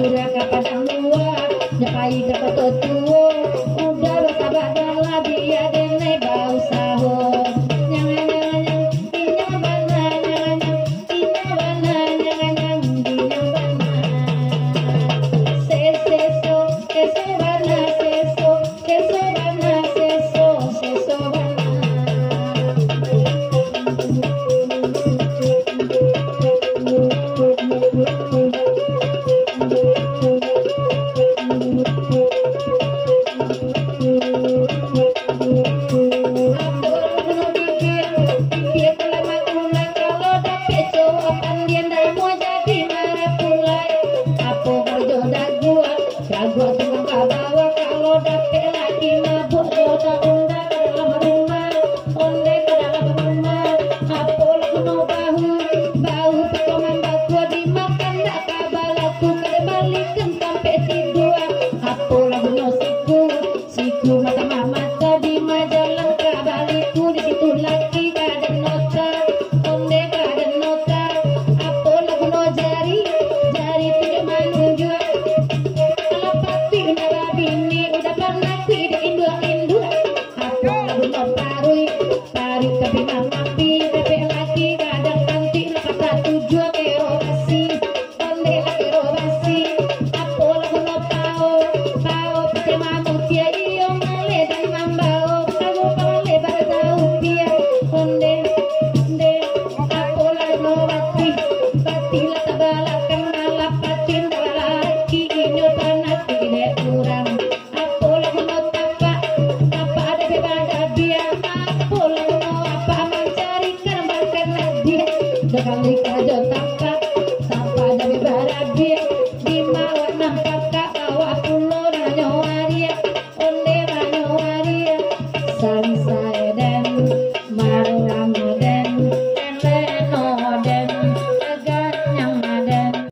Surya ke padang luar, nyepai ke petutuo, udah bersabar dalam biar denai bau sahur. Nyang inyang bana, nyang inyang bana, nyang inyang bana. Seso bana, seso bana, seso bana. Kali kajo tangkap sampai dari barat dia di mawa nampakka awak pulo nanyo waria onde nanyo waria sang saya